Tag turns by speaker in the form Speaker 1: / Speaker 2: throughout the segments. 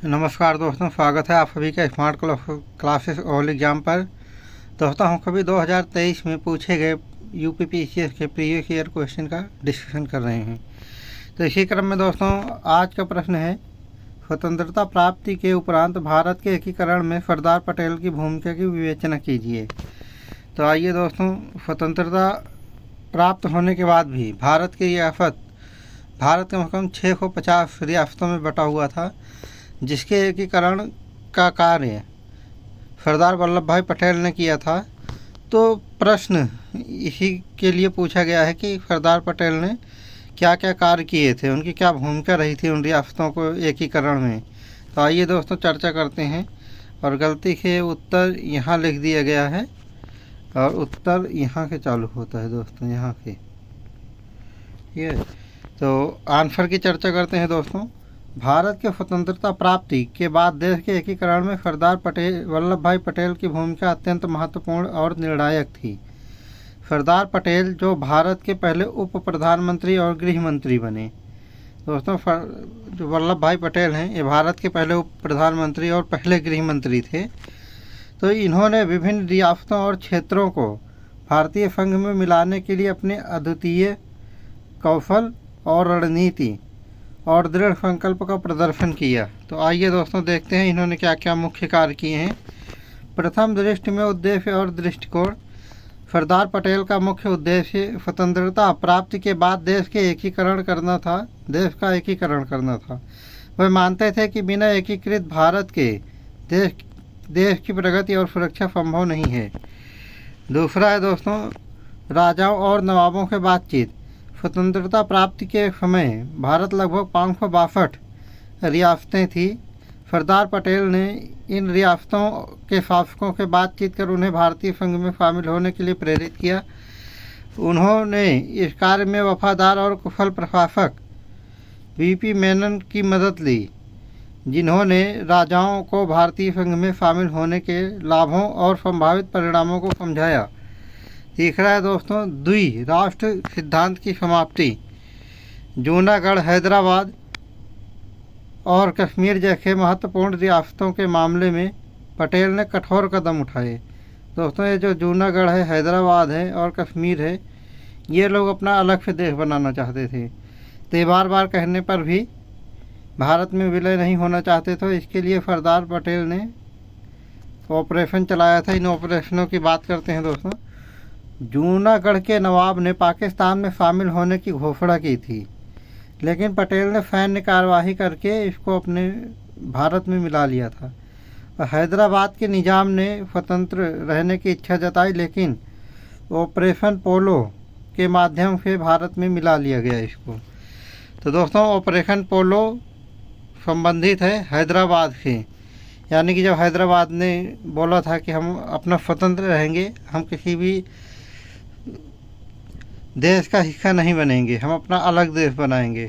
Speaker 1: नमस्कार दोस्तों, स्वागत है आप सभी का स्मार्ट क्लासेस ऑल एग्ज़ाम पर। दोस्तों, हम कभी 2023 में पूछे गए यूपीपीसीएस के प्रीवियस ईयर क्वेश्चन का डिस्कशन कर रहे हैं। तो इसी क्रम में दोस्तों आज का प्रश्न है, स्वतंत्रता प्राप्ति के उपरांत भारत के एकीकरण में सरदार पटेल की भूमिका की विवेचना कीजिए। तो आइए दोस्तों, स्वतंत्रता प्राप्त होने के बाद भी भारत की रियासत भारत कम से कम 650 रियासतों में बटा हुआ था, जिसके एकीकरण का कार्य सरदार वल्लभ भाई पटेल ने किया था। तो प्रश्न इसी के लिए पूछा गया है कि सरदार पटेल ने क्या क्या कार्य किए थे, उनकी क्या भूमिका रही थी उन रियासतों को एकीकरण में। तो आइए दोस्तों चर्चा करते हैं। और गलती से उत्तर यहाँ लिख दिया गया है और उत्तर यहाँ से चालू होता है दोस्तों, यहाँ से ये। तो आंसर की चर्चा करते हैं दोस्तों। भारत के स्वतंत्रता प्राप्ति के बाद देश के एकीकरण में सरदार वल्लभ भाई पटेल की भूमिका अत्यंत महत्वपूर्ण और निर्णायक थी। सरदार पटेल जो भारत के पहले उप प्रधानमंत्री और गृह मंत्री बने। दोस्तों, जो वल्लभ भाई पटेल हैं, ये भारत के पहले उप प्रधानमंत्री और पहले गृह मंत्री थे। तो इन्होंने विभिन्न रियासतों और क्षेत्रों को भारतीय संघ में मिलाने के लिए अपने अद्वितीय कौशल और रणनीति और दृढ़ संकल्प का प्रदर्शन किया। तो आइए दोस्तों देखते हैं इन्होंने क्या क्या मुख्य कार्य किए हैं। प्रथम दृष्टि में उद्देश्य और दृष्टिकोण। सरदार पटेल का मुख्य उद्देश्य स्वतंत्रता प्राप्ति के बाद देश का एकीकरण करना था। वह मानते थे कि बिना एकीकृत भारत के देश की प्रगति और सुरक्षा संभव नहीं है। दूसरा है दोस्तों, राजाओं और नवाबों से बातचीत। स्वतंत्रता प्राप्ति के समय भारत लगभग 562 रियासतें थी। सरदार पटेल ने इन रियासतों के शासकों से बातचीत कर उन्हें भारतीय संघ में शामिल होने के लिए प्रेरित किया। उन्होंने इस कार्य में वफादार और कुशल प्रशासक वीपी मेनन की मदद ली, जिन्होंने राजाओं को भारतीय संघ में शामिल होने के लाभों और संभावित परिणामों को समझाया। तीसरा है दोस्तों, द्विराष्ट्र सिद्धांत की समाप्ति। जूनागढ़, हैदराबाद और कश्मीर जैसे महत्वपूर्ण रियासतों के मामले में पटेल ने कठोर कदम उठाए। दोस्तों, ये जो जूनागढ़ है, हैदराबाद है और कश्मीर है, ये लोग अपना अलग से देश बनाना चाहते थे। तो बार बार कहने पर भी भारत में विलय नहीं होना चाहते थे। इसके लिए सरदार पटेल ने ऑपरेशन चलाया था। इन ऑपरेशनों की बात करते हैं दोस्तों। जूनागढ़ के नवाब ने पाकिस्तान में शामिल होने की घोषणा की थी, लेकिन पटेल ने सैन्य कार्यवाही करके इसको अपने भारत में मिला लिया था। और हैदराबाद के निजाम ने स्वतंत्र रहने की इच्छा जताई, लेकिन ऑपरेशन पोलो के माध्यम से भारत में मिला लिया गया इसको। तो दोस्तों, ऑपरेशन पोलो संबंधित है हैदराबाद से, यानी कि जब हैदराबाद ने बोला था कि हम अपना स्वतंत्र रहेंगे, हम किसी भी देश का हिस्सा नहीं बनेंगे, हम अपना अलग देश बनाएंगे,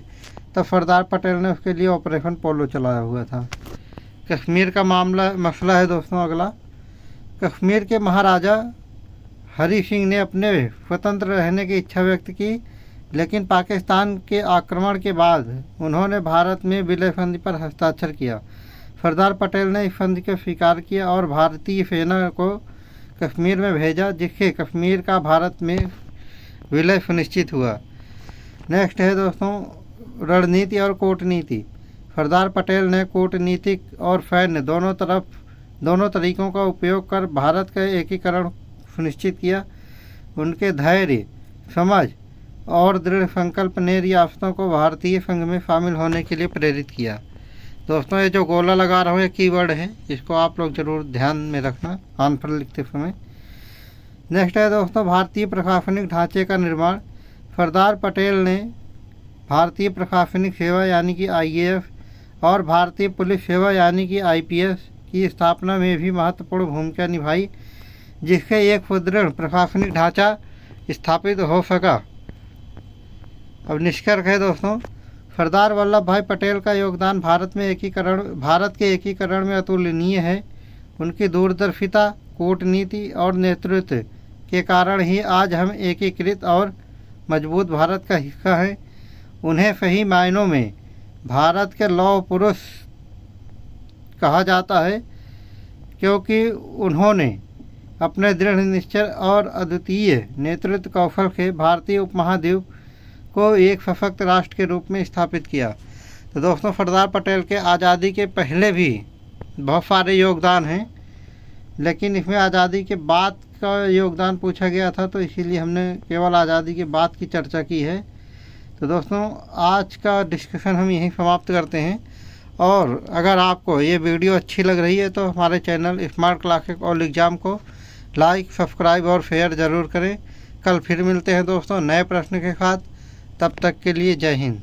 Speaker 1: तब सरदार पटेल ने उसके लिए ऑपरेशन पोलो चलाया हुआ था। कश्मीर का मसला है दोस्तों अगला। कश्मीर के महाराजा हरि सिंह ने अपने स्वतंत्र रहने की इच्छा व्यक्त की, लेकिन पाकिस्तान के आक्रमण के बाद उन्होंने भारत में विलय संधि पर हस्ताक्षर किया। सरदार पटेल ने इस संधि को स्वीकार किया और भारतीय सेना को कश्मीर में भेजा, जिससे कश्मीर का भारत में विलय सुनिश्चित हुआ। नेक्स्ट है दोस्तों, रणनीति और कूटनीति। सरदार पटेल ने कूटनीतिक और सैन्य दोनों तरीकों का उपयोग कर भारत का एकीकरण सुनिश्चित किया। उनके धैर्य, समझ और दृढ़ संकल्प ने रियासतों को भारतीय संघ में शामिल होने के लिए प्रेरित किया। दोस्तों, ये जो गोला लगा रहा हूँ ये कीवर्ड है, इसको आप लोग जरूर ध्यान में रखना आंसर लिखते समय। नेक्स्ट है दोस्तों, भारतीय प्रशासनिक ढांचे का निर्माण। सरदार पटेल ने भारतीय प्रशासनिक सेवा यानी कि आईएएस और भारतीय पुलिस सेवा यानी कि आईपीएस की स्थापना में भी महत्वपूर्ण भूमिका निभाई, जिससे एक सुदृढ़ प्रशासनिक ढांचा स्थापित हो सका। अब निष्कर्ष है दोस्तों, सरदार वल्लभ भाई पटेल का योगदान भारत के एकीकरण में अतुलनीय है। उनकी दूरदर्शिता, कूटनीति और नेतृत्व के कारण ही आज हम एकीकृत और मजबूत भारत का हिस्सा हैं। उन्हें सही मायनों में भारत के लौह पुरुष कहा जाता है क्योंकि उन्होंने अपने दृढ़ निश्चय और अद्वितीय नेतृत्व कौशल से भारतीय उपमहाद्वीप को एक सशक्त राष्ट्र के रूप में स्थापित किया। तो दोस्तों, सरदार पटेल के आज़ादी के पहले भी बहुत सारे योगदान हैं, लेकिन इसमें आज़ादी के बाद का योगदान पूछा गया था, तो इसीलिए हमने केवल आज़ादी के बाद की चर्चा की है। तो दोस्तों, आज का डिस्कशन हम यहीं समाप्त करते हैं। और अगर आपको ये वीडियो अच्छी लग रही है तो हमारे channel smart classes all exam को लाइक, सब्सक्राइब और शेयर ज़रूर करें। कल फिर मिलते हैं दोस्तों नए प्रश्न के साथ। तब तक के लिए जय हिंद।